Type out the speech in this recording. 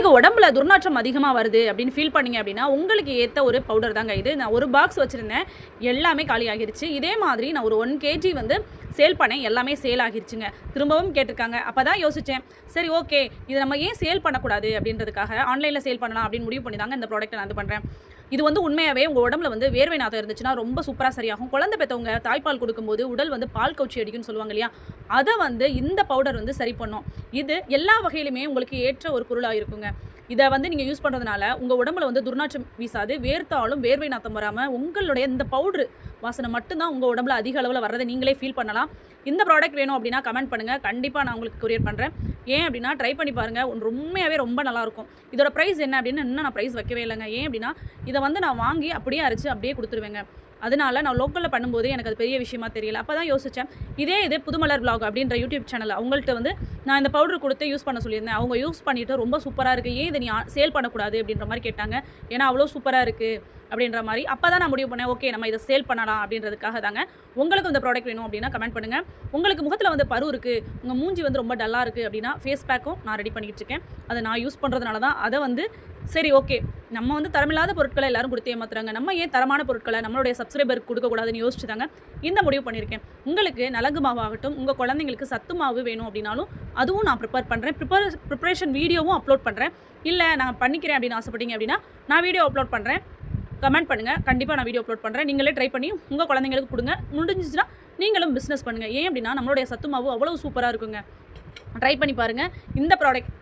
உங்களுக்கு உடம்புல துர்நாற்றம் அதிகமாக வருது அப்படின்னு ஃபீல் பண்ணீங்க அப்படின்னா உங்களுக்கு ஏற்ற ஒரு பவுடர் தாங்க இது. நான் ஒரு பாக்ஸ் வச்சுருந்தேன், எல்லாமே காலி ஆகிருச்சு. இதே மாதிரி நான் ஒரு 1 kg வந்து சேல் பண்ணேன், எல்லாமே சேல் ஆகிருச்சுங்க. திரும்பவும் கேட்டிருக்காங்க. அப்போ தான் யோசித்தேன், சரி ஓகே இது நம்ம ஏன் சேல் பண்ணக்கூடாது அப்படின்றதுக்காக ஆன்லைனில் சேல் பண்ணலாம் அப்படின்னு முடிவு பண்ணி தாங்க இந்த ப்ராடக்ட்டை நான் இது பண்ணுறேன். இது வந்து உண்மையாகவே உங்கள் உடம்புல வந்து வேர்வை நாத்தம் இருந்துச்சுன்னா ரொம்ப சூப்பராக சரியாகும். குழந்தை பெற்றவங்க தாய்ப்பால் கொடுக்கும்போது உடல் வந்து பால் கவுச்சி அடிக்குன்னு சொல்லுவாங்க இல்லையா, அதை வந்து இந்த பவுடர் வந்து சரி பண்ணும். இது எல்லா வகையிலுமே உங்களுக்கு ஏற்ற ஒரு பொருளாக இருக்குங்க. இதை வந்து நீங்கள் யூஸ் பண்ணுறதுனால உங்கள் உடம்புல வந்து துர்நாற்றம் வீசாது, வேர்த்தாலும் வேர்வை நாத்தம் வராமல் உங்களுடைய இந்த பவுட்ரு வாசனை மட்டும்தான் உங்கள் உடம்புல அதிக அளவில் வர்றதை நீங்களே ஃபீல் பண்ணலாம். இந்த ப்ராடக்ட் வேணும் அப்படின்னா கமெண்ட் பண்ணுங்கள், கண்டிப்பாக நான் உங்களுக்கு கொரியர் பண்ணுறேன். ஏன் அப்படின்னா ட்ரை பண்ணி பாருங்கள், உண்மையாகவே ரொம்ப நல்லாயிருக்கும். இதோட ப்ரைஸ் என்ன அப்படின்னு இன்னும் நான் ப்ரைஸ் வைக்கவே இல்லைங்க. ஏன் அப்படின்னா இதை வந்து நான் வாங்கி அப்படியே அரைச்சி அப்படியே கொடுத்துருவேங்க. அதனால நான் லோக்கலில் பண்ணும்போது எனக்கு அது பெரிய விஷயமா தெரியல. அப்போ தான் யோசித்தேன், இது புதுமலர் vlog அப்படின்ற யூடியூப் சேனல் அவங்கள்ட்ட வந்து நான் இந்த பவுடர் கொடுத்து யூஸ் பண்ண சொல்லியிருந்தேன். அவங்க யூஸ் பண்ணிவிட்டு ரொம்ப சூப்பராக இருக்குது, ஏன் இதை நீ சேல் பண்ணக்கூடாது அப்படின்ற மாதிரி கேட்டாங்க. ஏன்னா அவ்வளோ சூப்பராக இருக்குது அப்படின்ற மாதிரி. அப்போ தான் நான் முடிவு பண்ணேன், ஓகே நம்ம இதை சேல் பண்ணலாம் அப்படின்றதுக்காக தாங்க. உங்களுக்கு இந்த ப்ராடக்ட் வேணும் அப்படின்னா கமெண்ட் பண்ணுங்கள். உங்களுக்கு முகத்தில் வந்து பரு இருக்குது, உங்கள் மூஞ்சி வந்து ரொம்ப டல்லாக இருக்குது அப்படின்னா ஃபேஸ் பேக்கும் நான் ரெடி பண்ணிக்கிட்டு இருக்கேன். அதை நான் யூஸ் பண்ணுறதுனால தான் அதை வந்து சரி ஓகே நம்ம வந்து தரமில்லாத பொருட்களை எல்லாரும் கொடுத்து ஏமாத்துறாங்க, நம்ம ஏன் தரமான பொருட்களை நம்மளுடைய சப்ஸ்கிரைபருக்கு கொடுக்கக்கூடாதுன்னு யோசிச்சு தாங்க இந்த முடிவு பண்ணியிருக்கேன். உங்களுக்கு நலங்கு மாவாகட்டும், உங்கள் குழந்தைங்களுக்கு சத்து மாவு வேணும் அப்படின்னாலும் அதுவும் நான் ப்ரிப்பேர் பண்ணுறேன். ப்ரிப்பரேஷன் வீடியோவும் அப்லோட் பண்ணுறேன். இல்லை நான் பண்ணிக்கிறேன் அப்படின்னு ஆசைப்பட்டீங்க அப்படின்னா நான் வீடியோ அப்லோட் பண்ணுறேன். கமெண்ட் பண்ணுங்கள், கண்டிப்பாக நான் வீடியோ அப்லோட் பண்ணுறேன். நீங்களே ட்ரை பண்ணி உங்கள் குழந்தைங்களுக்கு கொடுங்க. முடிஞ்சிச்சுன்னா நீங்களும் பிஸ்னஸ் பண்ணுங்கள். ஏன் அப்படின்னா நம்மளுடைய சத்து மாவு அவ்வளோ சூப்பராக இருக்குங்க. ட்ரை பண்ணி பாருங்கள். இந்த ப்ராடக்ட்